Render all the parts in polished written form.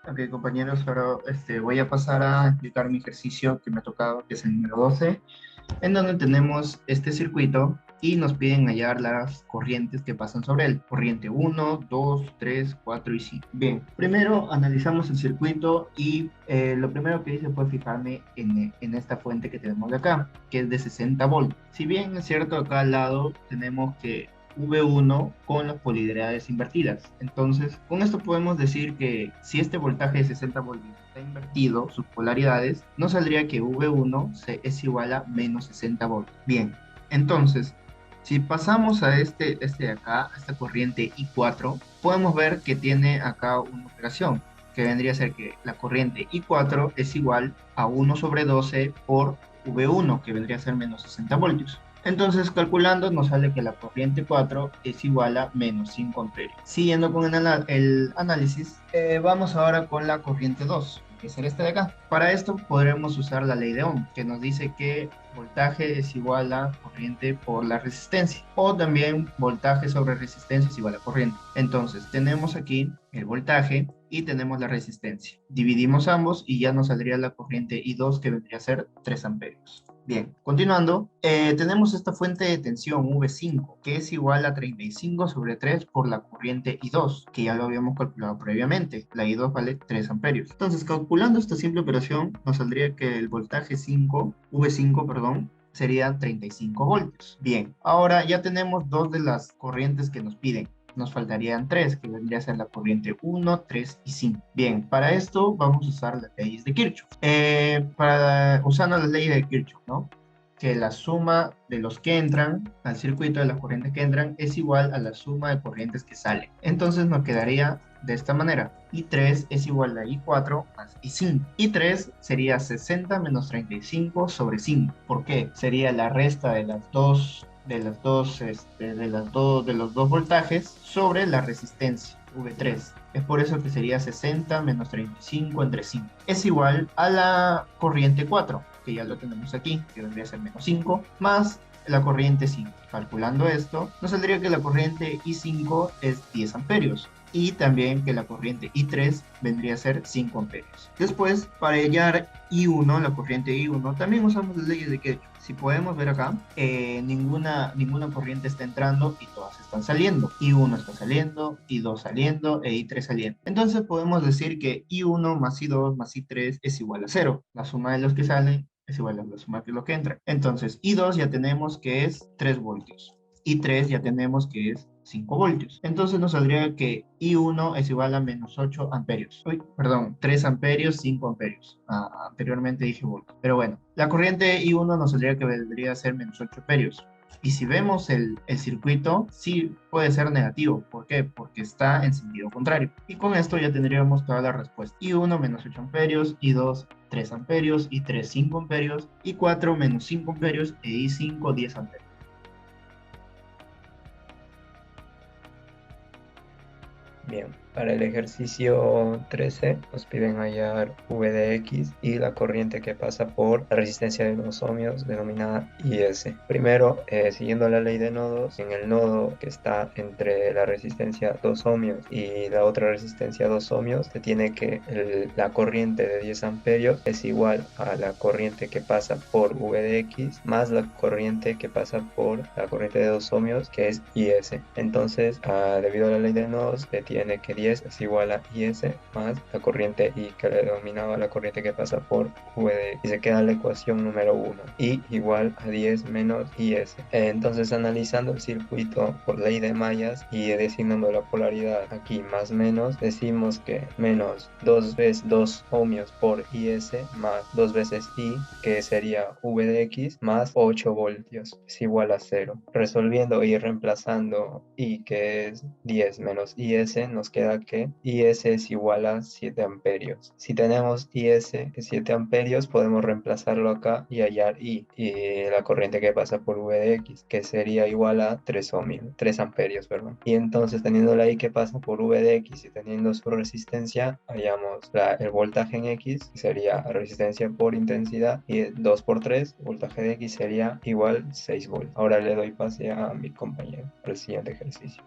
Ok, compañeros, ahora voy a pasar a explicar mi ejercicio que me ha tocado, que es el número 12, en donde tenemos este circuito y nos piden hallar las corrientes que pasan sobre él. Corriente uno, 2, 3, 4 y 5. Bien, primero analizamos el circuito y lo primero que hice fue fijarme en esta fuente que tenemos de acá, que es de 60 voltios. Si bien es cierto, acá al lado tenemos que V1 con las polaridades invertidas. Entonces, con esto podemos decir que si este voltaje de 60 voltios está invertido, sus polaridades, nos saldría que V1 es igual a menos 60 voltios. Bien, entonces, si pasamos a este de acá, a esta corriente I4, podemos ver que tiene acá una operación, que vendría a ser que la corriente I4 es igual a 1/12 por V1, que vendría a ser menos 60 voltios. Entonces, calculando, nos sale que la corriente 4 es igual a menos 5 amperios. Siguiendo con el análisis, vamos ahora con la corriente 2, que es esta de acá. Para esto podremos usar la ley de Ohm, que nos dice que voltaje es igual a corriente por la resistencia, o también voltaje sobre resistencia es igual a corriente. Entonces, tenemos aquí el voltaje y tenemos la resistencia. Dividimos ambos y ya nos saldría la corriente I2, que vendría a ser 3 amperios. Bien, continuando, tenemos esta fuente de tensión V5, que es igual a 35/3 por la corriente I2, que ya lo habíamos calculado previamente. La I2 vale 3 amperios. Entonces, calculando esta simple operación, nos saldría que el voltaje V5, perdón, sería 35 voltios. Bien, ahora ya tenemos dos de las corrientes que nos piden. Nos faltarían tres, que vendría a ser la corriente 1, 3 y 5. Bien, para esto vamos a usar las leyes de Kirchhoff. Usando las leyes de Kirchhoff, ¿no? Que la suma de los que entran al circuito, de las corrientes que entran, es igual a la suma de corrientes que salen. Entonces nos quedaría de esta manera. I3 es igual a I4 más I5. I3 sería 60 menos 35 sobre 5. ¿Por qué? Sería la resta de los dos voltajes sobre la resistencia, V3. Es por eso que sería 60 menos 35 entre 5. Es igual a la corriente 4, que ya lo tenemos aquí, que vendría a ser menos 5, más la corriente 5. Calculando esto, nos saldría que la corriente I5 es 10 amperios y también que la corriente I3 vendría a ser 5 amperios. Después, para hallar I1, la corriente I1, también usamos las leyes de Kirchhoff. Si podemos ver acá, ninguna corriente está entrando y todas están saliendo. I1 está saliendo, I2 saliendo e I3 saliendo. Entonces podemos decir que I1 más I2 más I3 es igual a 0. La suma de los que salen es igual a la suma de los que entran. Entonces I2 ya tenemos que es 3 voltios. I3 ya tenemos que es 5 voltios. Entonces nos saldría que I1 es igual a menos 8 amperios. Uy, perdón, 3 amperios, 5 amperios. Anteriormente dije voltios. Pero bueno, la corriente I1 nos saldría que debería ser menos 8 amperios. Y si vemos el circuito, sí puede ser negativo. ¿Por qué? Porque está en sentido contrario. Y con esto ya tendríamos toda la respuesta. I1 menos 8 amperios, I2 3 amperios, I3 5 amperios, I4 menos 5 amperios e I5 10 amperios. Bien, para el ejercicio 13 nos piden hallar V de X y la corriente que pasa por la resistencia de los ohmios denominada IS. Primero, siguiendo la ley de nodos, en el nodo que está entre la resistencia 2 ohmios y la otra resistencia 2 ohmios, se tiene que la corriente de 10 amperios es igual a la corriente que pasa por V de X más la corriente que pasa por la corriente de 2 ohmios, que es IS. Entonces, debido a la ley de nodos, se tiene que 10 es igual a IS más la corriente I, que le denominaba la corriente que pasa por V de X. Y se queda la ecuación número 1, I igual a 10 menos IS. Entonces, analizando el circuito por ley de mallas y designando la polaridad aquí más menos, decimos que menos 2 veces 2 ohmios por IS más 2 veces I, que sería V de X, más 8 voltios, es igual a 0. Resolviendo y reemplazando I, que es 10 menos IS, nos queda que IS es igual a 7 amperios. Si tenemos IS, que es 7 amperios, podemos reemplazarlo acá y hallar I, y la corriente que pasa por V de X, que sería igual a 3 ohmios, 3 amperios, perdón. Y entonces, teniendo la I que pasa por V de X y teniendo su resistencia, hallamos el voltaje en X, que sería resistencia por intensidad, y 2 por 3, voltaje de X sería igual 6 volts. Ahora le doy pase a mi compañero para el siguiente ejercicio.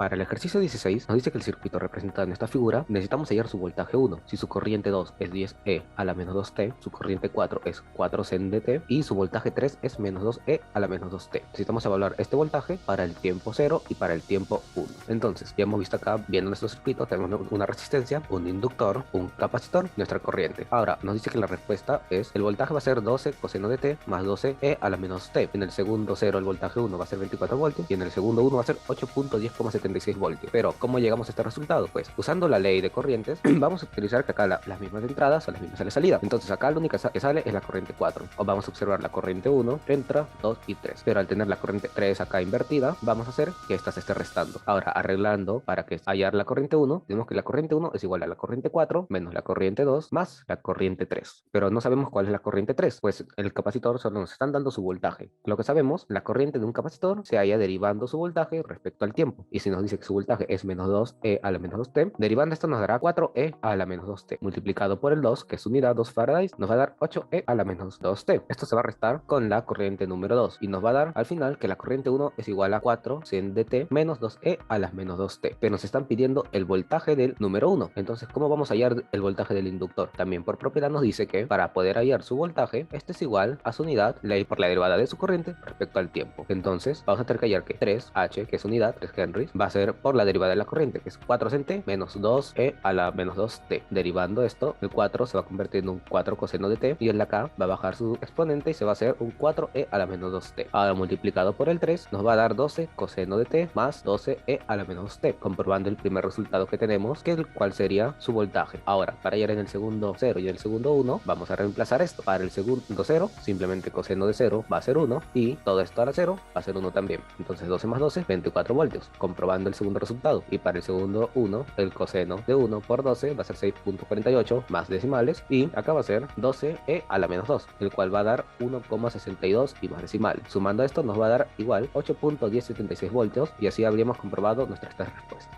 Para el ejercicio 16 nos dice que el circuito representado en esta figura necesitamos hallar su voltaje 1. Si su corriente 2 es 10E a la menos 2T, su corriente 4 es 4 dt y su voltaje 3 es menos 2E a la menos 2T. Necesitamos evaluar este voltaje para el tiempo 0 y para el tiempo 1. Entonces, ya hemos visto acá, viendo nuestro circuito, tenemos una resistencia, un inductor, un capacitor, nuestra corriente. Ahora, nos dice que la respuesta es, el voltaje va a ser 12 coseno de t más 12E a la menos t. En el segundo 0 el voltaje 1 va a ser 24 voltios y en el segundo 1 va a ser 8.10,76 voltios. Pero, ¿cómo llegamos a este resultado? Pues, usando la ley de corrientes, vamos a utilizar que acá las mismas entradas son las mismas a la salida. Entonces, acá la única que sale es la corriente 4. O vamos a observar la corriente 1, entra, 2 y 3. Pero al tener la corriente 3 acá invertida, vamos a hacer que esta se esté restando. Ahora, arreglando para que hallar la corriente 1, tenemos que la corriente 1 es igual a la corriente 4 menos la corriente 2 más la corriente 3. Pero no sabemos cuál es la corriente 3, pues el capacitor solo nos están dando su voltaje. Lo que sabemos, la corriente de un capacitor se halla derivando su voltaje respecto al tiempo. Y si nos dice que su voltaje es menos 2E a la menos 2T, derivando esto nos dará 4E a la menos 2T. Multiplicado por el 2, que es unidad 2 farads, nos va a dar 8E a la menos 2T. Esto se va a restar con la corriente número 2 y nos va a dar al final que la corriente 1 es igual a 4 sin dt menos 2E a las menos 2T. Pero nos están pidiendo el voltaje del número 1. Entonces, ¿cómo vamos a hallar el voltaje del inductor? También por propiedad nos dice que para poder hallar su voltaje, este es igual a su unidad por la derivada de su corriente respecto al tiempo. Entonces, vamos a tener que hallar que 3H, que es unidad, 3 henries, va a ser por la derivada de la corriente, que es 4 sin t menos 2E a la menos 2T. Derivando esto, el 4 se va a convertir en un 4 coseno de t y el de acá va a bajar su exponente y se va a hacer un 4E a la menos 2T. Ahora multiplicado por el 3 nos va a dar 12 coseno de t más 12E a la menos t, comprobando el primer resultado que tenemos, que el cual sería su voltaje. Ahora, para hallar en el segundo 0 y en el segundo 1, vamos a reemplazar esto. Para el segundo 0, simplemente coseno de 0 va a ser 1 y todo esto a la 0 va a ser 1 también. Entonces 12 más 12, 24 voltios, comprobando el segundo resultado. Y para el segundo 1, el coseno de 1 por 12 va a ser 6.48 más decimales y acá va a ser 12E a la menos 2, el cual va a dar 1,62 y más decimales. Sumando esto nos va a dar igual 8.1076 voltios y así habríamos comprobado nuestras tres respuestas.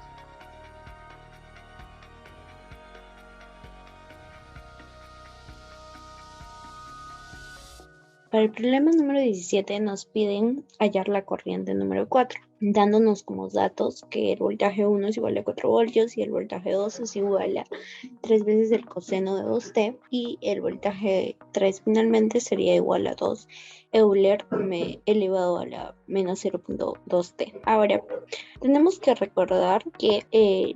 Para el problema número 17 nos piden hallar la corriente número 4, dándonos como datos que el voltaje 1 es igual a 4 voltios y el voltaje 2 es igual a 3 veces el coseno de 2t y el voltaje 3 finalmente sería igual a 2 Euler elevado a la menos 0.2t. Ahora, tenemos que recordar que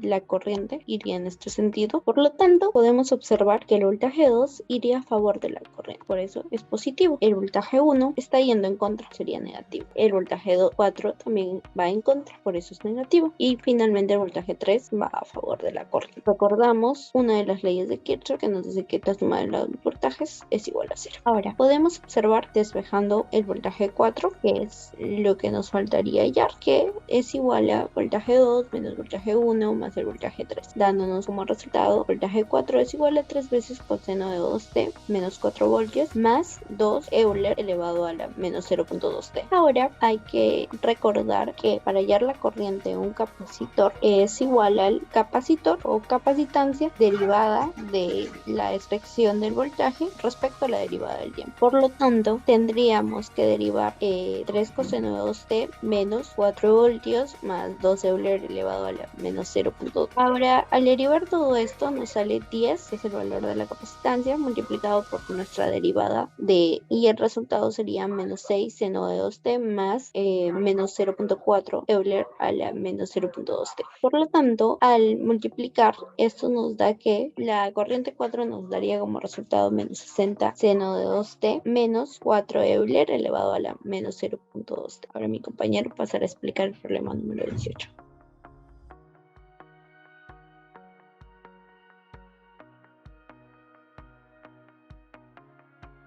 la corriente iría en este sentido, por lo tanto, podemos observar que el voltaje 2 iría a favor de la corriente, por eso es positivo. El voltaje 1 está yendo en contra, sería negativo. El voltaje 4 también va en contra, por eso es negativo. Y finalmente el voltaje 3 va a favor de la corriente. Recordamos una de las leyes de Kirchhoff que nos dice que la suma de los voltajes es igual a 0. Ahora, podemos observar despejando el voltaje 4, que es lo que nos faltaría hallar, que es igual a voltaje 2 menos voltaje 1 más el voltaje 3, dándonos como resultado voltaje 4 es igual a 3 veces coseno de 2t menos 4 voltios más 2 Euler elevado a la menos 0.2t. Ahora hay que recordar que para hallar la corriente de un capacitor es igual al capacitor o capacitancia derivada de la expresión del voltaje respecto a la derivada del tiempo. Por lo tanto, tendríamos que derivar 3 coseno de 2t menos 4 voltios más 2 Euler elevado a la menos 0.2. Ahora, al derivar todo esto nos sale 10, que es el valor de la capacitancia, multiplicado por nuestra derivada y el resultado sería menos 6 seno de 2t más menos 0.4 Euler a la menos 0.2t. Por lo tanto, al multiplicar, esto nos da que la corriente 4 nos daría como resultado menos 60 seno de 2t menos 4 Euler elevado a la menos 0.2. Ahora mi compañero pasará a explicar el problema número 18.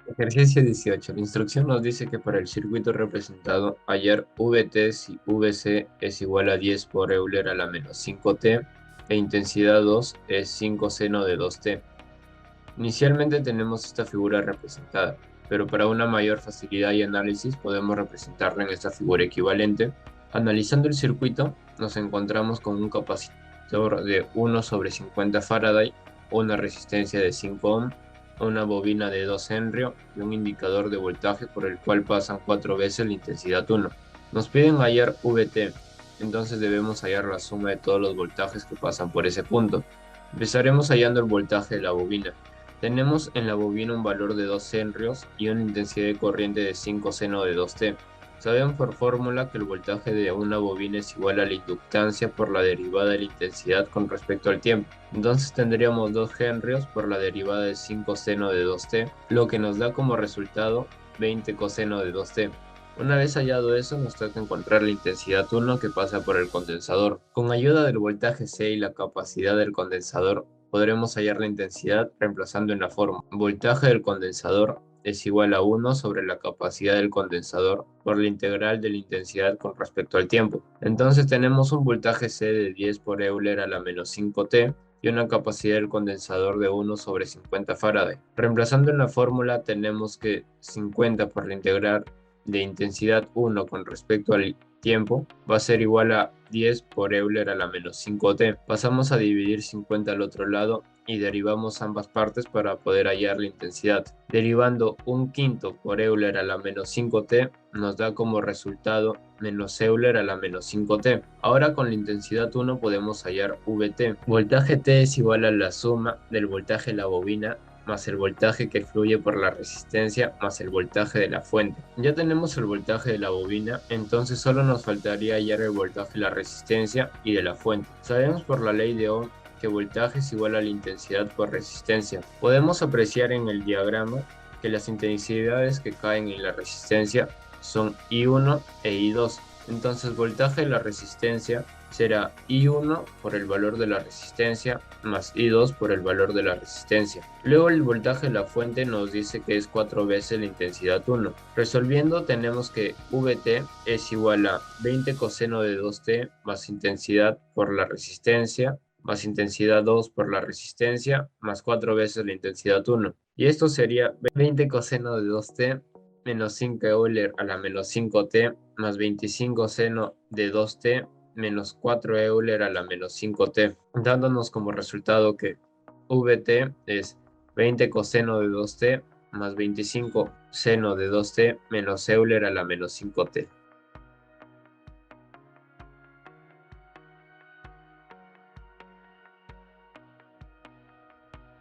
Ejercicio 18. La instrucción nos dice que para el circuito representado hallar Vt si Vc es igual a 10 por Euler a la menos 5t e intensidad 2 es 5 seno de 2t. Inicialmente tenemos esta figura representada, pero para una mayor facilidad y análisis podemos representarla en esta figura equivalente. Analizando el circuito, nos encontramos con un capacitor de 1 sobre 50 Faraday, una resistencia de 5 ohm, una bobina de 2 Henry y un indicador de voltaje por el cual pasan 4 veces la intensidad 1. Nos piden hallar Vt. entonces debemos hallar la suma de todos los voltajes que pasan por ese punto. Empezaremos hallando el voltaje de la bobina. Tenemos en la bobina un valor de 2 henrios y una intensidad de corriente de 5 seno de 2T. Sabemos por fórmula que el voltaje de una bobina es igual a la inductancia por la derivada de la intensidad con respecto al tiempo. Entonces tendríamos 2 henrios por la derivada de 5 seno de 2T, lo que nos da como resultado 20 coseno de 2T. Una vez hallado eso, nos toca encontrar la intensidad 1 que pasa por el condensador. Con ayuda del voltaje C y la capacidad del condensador, podremos hallar la intensidad reemplazando en la forma. Voltaje del condensador es igual a 1 sobre la capacidad del condensador por la integral de la intensidad con respecto al tiempo. Entonces tenemos un voltaje C de 10 por Euler a la menos 5T y una capacidad del condensador de 1 sobre 50 Faraday. Reemplazando en la fórmula tenemos que 50 por la integral de intensidad 1 con respecto al tiempo va a ser igual a 10 por Euler a la menos 5T. Pasamos a dividir 50 al otro lado y derivamos ambas partes para poder hallar la intensidad. Derivando un quinto por Euler a la menos 5T nos da como resultado menos Euler a la menos 5T. Ahora con la intensidad 1 podemos hallar VT. Voltaje T es igual a la suma del voltaje de la bobina más el voltaje que fluye por la resistencia más el voltaje de la fuente. Ya tenemos el voltaje de la bobina, entonces solo nos faltaría hallar el voltaje de la resistencia y de la fuente. Sabemos por la ley de Ohm que voltaje es igual a la intensidad por resistencia. Podemos apreciar en el diagrama que las intensidades que caen en la resistencia son I1 e I2. Entonces voltaje de la resistencia será I1 por el valor de la resistencia más I2 por el valor de la resistencia. Luego el voltaje de la fuente nos dice que es 4 veces la intensidad 1. Resolviendo tenemos que VT es igual a 20 coseno de 2T más intensidad por la resistencia más intensidad 2 por la resistencia más 4 veces la intensidad 1. Y esto sería 20 coseno de 2T menos 5 Euler a la menos 5T más 25 seno de 2T menos 4 Euler a la menos 5T, dándonos como resultado que VT es 20 coseno de 2T más 25 seno de 2T menos Euler a la menos 5T.